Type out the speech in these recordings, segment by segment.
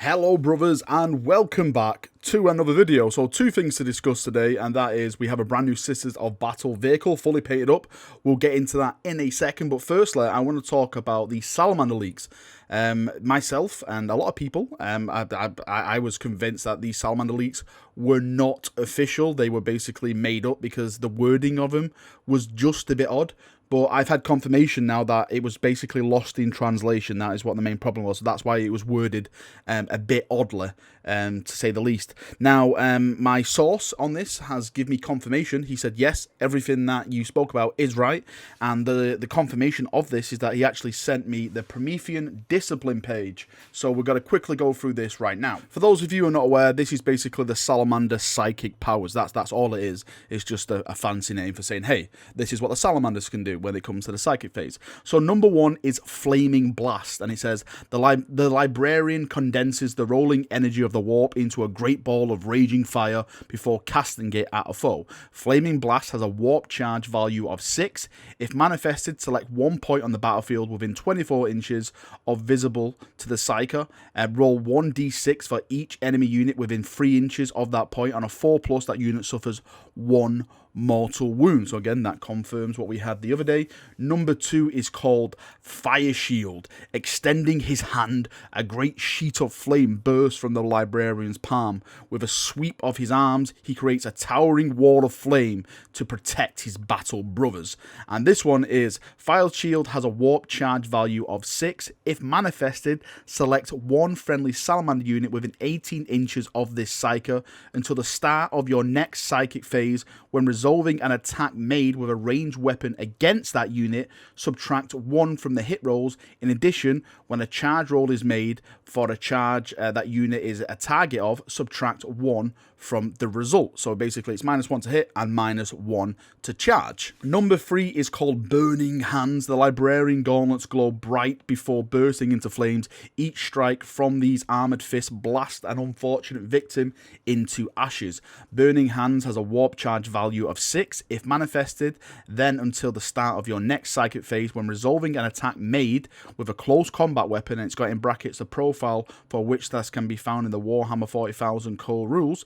Hello brothers and welcome back to another video. So two things to discuss today, and that is we have a brand new Sisters of Battle vehicle fully painted up. We'll get into that in a second, but firstly I want to talk about the Salamander leaks. Myself and a lot of people, I was convinced that these Salamander leaks were not official. They were basically made up because the wording of them was just a bit odd. But I've had confirmation now that it was basically lost in translation. That is what the main problem was. So that's why it was worded a bit oddly, to say the least. Now, my source on this has given me confirmation. He said, yes, everything that you spoke about is right. And the confirmation of this is that he actually sent me the Promethean Discipline page. So we're going to quickly go through this right now. For those of you who are not aware, this is basically the Salamander psychic powers. That's all it is. It's just a fancy name for saying, hey, this is what the Salamanders can do when it comes to the psychic phase. So number one is Flaming Blast, and it says the librarian condenses the rolling energy of the warp into a great ball of raging fire before casting it at a foe. Flaming Blast has a warp charge value of 6. If manifested, select one point on the battlefield within 24 inches of visible to the Psyker, and roll 1d6 for each enemy unit within 3 inches of that point. On a 4+, that unit suffers 1 mortal wound. So again, that confirms what we had the other day. Number 2 is called Fire Shield. Extending his hand, a great sheet of flame bursts from the librarian's palm. With a sweep of his arms, he creates a towering wall of flame to protect his battle brothers. And this one is Fire Shield has a warp charge value of 6. If manifested, select one friendly Salamander unit within 18 inches of this Psyker until the start of your next psychic phase. When resolving an attack made with a ranged weapon against that unit, subtract 1 from the hit rolls. In addition, when a charge roll is made for a charge that unit is a target of, subtract 1 from the result. So basically it's -1 to hit and -1 to charge. Number 3 is called Burning Hands. The librarian gauntlets glow bright before bursting into flames. Each strike from these armored fists blast an unfortunate victim into ashes. Burning Hands has a warp charge value of 6. If manifested, then until the start of your next psychic phase, when resolving an attack made with a close combat weapon, and it's got in brackets the profile for which this can be found in the Warhammer 40,000 core rules,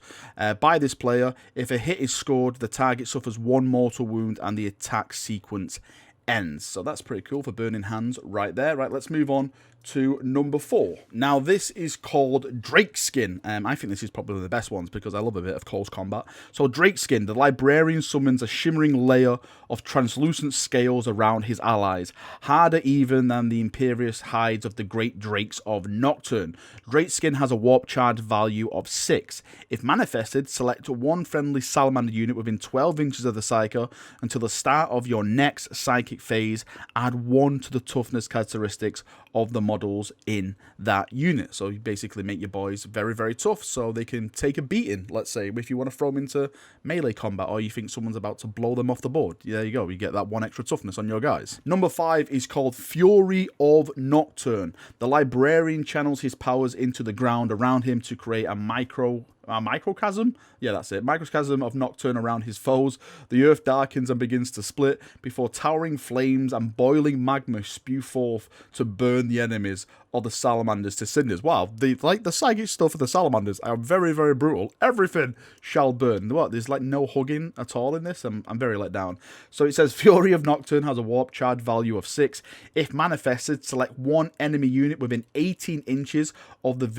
by this player, if a hit is scored, the target suffers 1 mortal wound and the attack sequence ends. So that's pretty cool for Burning Hands right there. Right, let's move on to number 4. Now this is called Drakeskin. I think this is probably the best ones because I love a bit of close combat. So Drakeskin, the librarian summons a shimmering layer of translucent scales around his allies, harder even than the imperious hides of the great drakes of Nocturne. Drakeskin has a warp charge value of 6. If manifested, select one friendly Salamander unit within 12 inches of the Psyker until the start of your next psychic phase. Add 1 to the toughness characteristics of the models in that unit. So you basically make your boys very, very tough so they can take a beating, let's say, if you want to throw them into melee combat or you think someone's about to blow them off the board. There you go, you get that 1 extra toughness on your guys. Number 5 is called Fury of Nocturne. The librarian channels his powers into the ground around him to create a microcosm? Yeah, that's it. Microcosm of Nocturne around his foes. The earth darkens and begins to split before towering flames and boiling magma spew forth to burn the enemies or the salamanders to cinders. Wow, the psychic stuff of the salamanders are very, very brutal. Everything shall burn. What? There's like no hugging at all in this. I'm very let down. So it says Fury of Nocturne has a warp charge value of 6. If manifested, select one enemy unit within 18 inches of the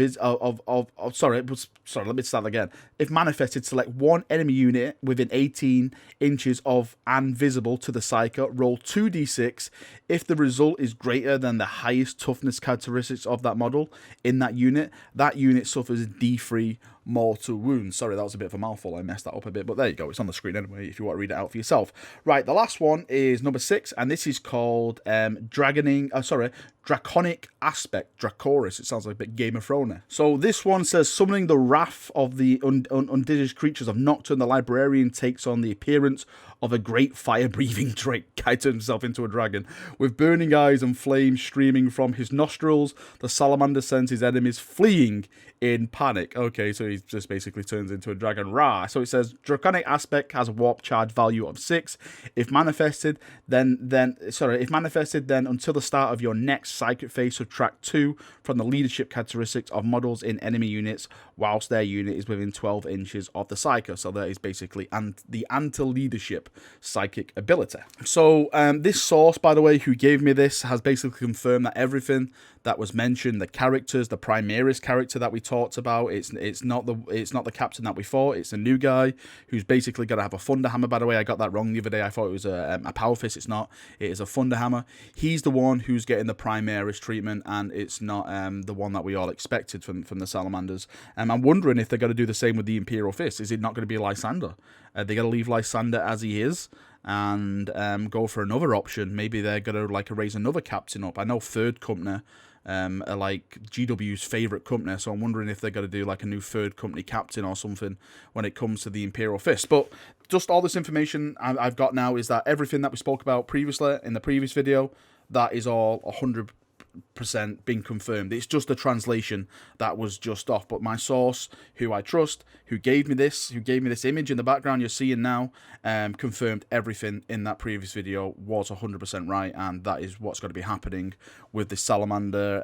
sorry, let me start again. If manifested, select one enemy unit within 18 inches of and visible to the Psyker. Roll 2d6. If the result is greater than the highest toughness characteristics of that model in that unit suffers D3 mortal wounds. Sorry, that was a bit of a mouthful. I messed that up a bit, but there you go. It's on the screen anyway if you want to read it out for yourself. Right, the last one is number 6, and this is called Draconic Aspect. Dracoris. It sounds like a bit Game of Thrones. So this one says, summoning the wrath of the undignified creatures of Nocturne, the librarian takes on the appearance of a great fire-breathing drake. Guy turns himself into a dragon. With burning eyes and flames streaming from his nostrils, the salamander sends his enemies fleeing in panic. Okay, so he just basically turns into a dragon. Rah! So it says, Draconic Aspect has a warp charge value of 6. If manifested, then until the start of your next psychic phase, subtract 2 from the leadership characteristics of models in enemy units whilst their unit is within 12 inches of the psyker. So that is basically the anti-leadership psychic ability. So this source, by the way, who gave me this, has basically confirmed that everything that was mentioned, the characters, the Primaris character that we talked about, it's not the captain that we thought. It's a new guy who's basically going to have a Thunderhammer. By the way, I got that wrong the other day. I thought it was a Power Fist. It's not. It is a Thunderhammer. He's the one who's getting the Primaris treatment, and it's not the one that we all expected from the Salamanders. I'm wondering if they're going to do the same with the Imperial Fist. Is it not going to be Lysander? They're going to leave Lysander as he is and go for another option. Maybe they're going to like raise another captain up. I know Third Company are like GW's favourite company, so I'm wondering if they're going to do like a new Third Company captain or something when it comes to the Imperial Fist. But just all this information I've got now is that everything that we spoke about previously in the previous video, that is all 100% been confirmed. It's just a translation that was just off, but my source, who I trust, who gave me this image in the background you're seeing now, confirmed everything in that previous video was 100% right, and that is what's going to be happening with the Salamander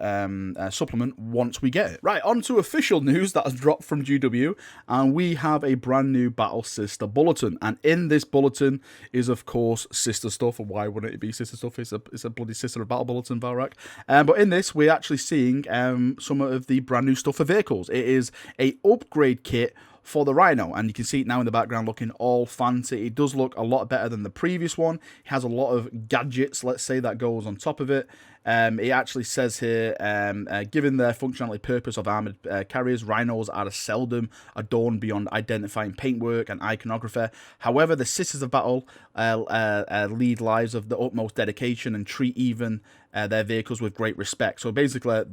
supplement once we get it. Right, on to official news that has dropped from GW, and we have a brand new Battle Sister bulletin, and in this bulletin is of course sister stuff, and why wouldn't it be sister stuff? It's a bloody Sister of Battle bulletin, Valrak. But in this, we're actually seeing some of the brand new stuff for vehicles. It is a upgrade kit for the Rhino, and you can see it now in the background looking all fancy. It does look a lot better than the previous one. It has a lot of gadgets, let's say, that goes on top of it. It actually says here, given their functionality purpose of armoured carriers, Rhinos are seldom adorned beyond identifying paintwork and iconography. However, the Sisters of Battle lead lives of the utmost dedication and treat even their vehicles with great respect. So basically,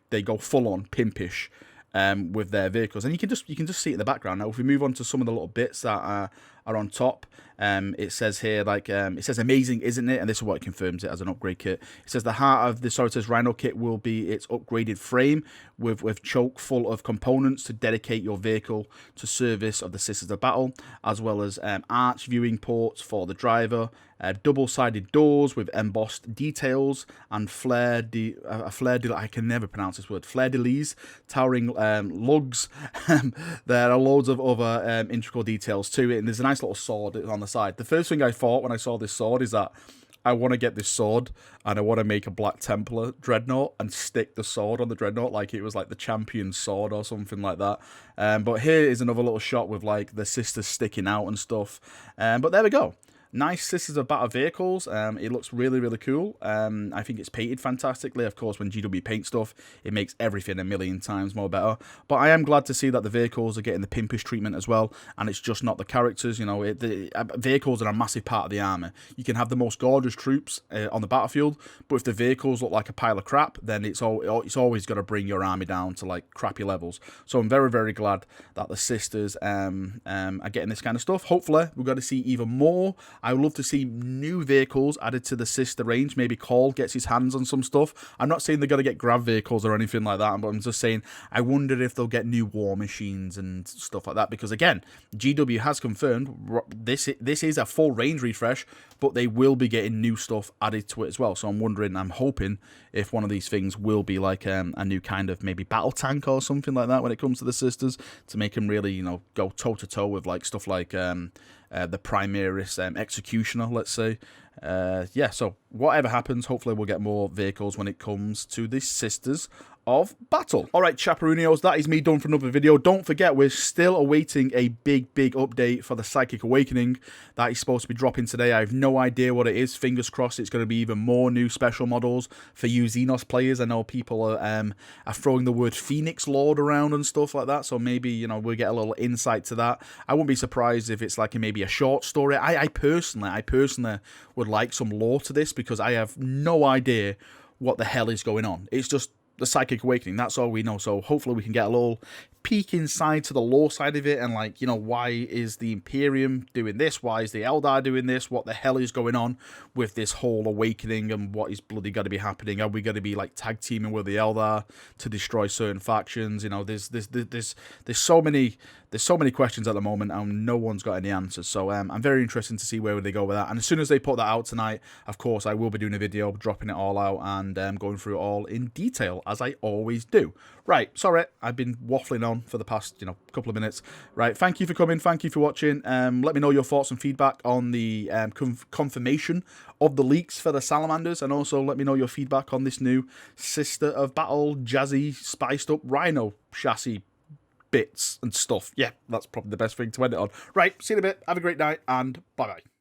they go full on pimpish with their vehicles, and you can just see it in the background. Now, if we move on to some of the little bits that are on top, it says here, like, it says amazing, isn't it? And this is what it confirms it as an upgrade kit. It says the heart of the Sorcerer's Rhino kit will be its upgraded frame with choke full of components to dedicate your vehicle to service of the Sisters of Battle, as well as arch viewing ports for the driver, double-sided doors with embossed details, and I can never pronounce this word, fleur-de-lis, towering lugs. There are loads of other integral details to it, and there's a nice little sword on the side. The first thing I thought when I saw this sword is that I want to get this sword, and I want to make a Black Templar dreadnought and stick the sword on the dreadnought like it was like the champion's sword or something like that. But here is another little shot with like the sisters sticking out and stuff. But there we go. Nice Sisters of Battle vehicles. It looks really, really cool. I think it's painted fantastically. Of course, when GW paint stuff, it makes everything a million times more better. But I am glad to see that the vehicles are getting the pimpish treatment as well, and it's just not the characters. You know, the vehicles are a massive part of the army. You can have the most gorgeous troops on the battlefield, but if the vehicles look like a pile of crap, then it's always going to bring your army down to like crappy levels. So I'm very, very glad that the Sisters are getting this kind of stuff. Hopefully, we're going to see even more. I would love to see new vehicles added to the sister range. Maybe Cole gets his hands on some stuff. I'm not saying they're going to get grav vehicles or anything like that, but I'm just saying I wonder if they'll get new war machines and stuff like that. Because again, GW has confirmed this is a full range refresh, but they will be getting new stuff added to it as well. So I'm hoping if one of these things will be like a new kind of maybe battle tank or something like that when it comes to the sisters, to make them really, you know, go toe to toe with like stuff like the Primaris Executioner, let's say. Yeah, so whatever happens, hopefully we'll get more vehicles when it comes to the Sisters of Battle. Alright, Chaperunios, that is me done for another video. Don't forget, we're still awaiting a big update for the Psychic Awakening that is supposed to be dropping today. I have no idea what it is. Fingers crossed it's going to be even more new special models for you Xenos players. I know people are throwing the word Phoenix Lord around and stuff like that, so maybe, you know, we'll get a little insight to that. I wouldn't be surprised if it's like maybe a short story. I personally would like some lore to this, because I have no idea what the hell is going on. It's just the Psychic Awakening. That's all we know. So hopefully we can get a little peek inside to the lore side of it, and like, you know, why is the Imperium doing this? Why is the Eldar doing this? What the hell is going on with this whole awakening, and what is bloody got to be happening? Are we going to be like tag teaming with the Eldar to destroy certain factions? You know, there's so many questions at the moment, and no one's got any answers. So I'm very interested to see where they go with that. And as soon as they put that out tonight, of course, I will be doing a video dropping it all out and going through it all in detail, as I always do. Right, sorry, I've been waffling on for the past, you know, couple of minutes. Right, thank you for coming, thank you for watching. Let me know your thoughts and feedback on the confirmation of the leaks for the Salamanders, and also let me know your feedback on this new Sister of Battle, jazzy, spiced up Rhino chassis bits and stuff. Yeah, that's probably the best thing to end it on. Right, see you in a bit, have a great night, and bye-bye.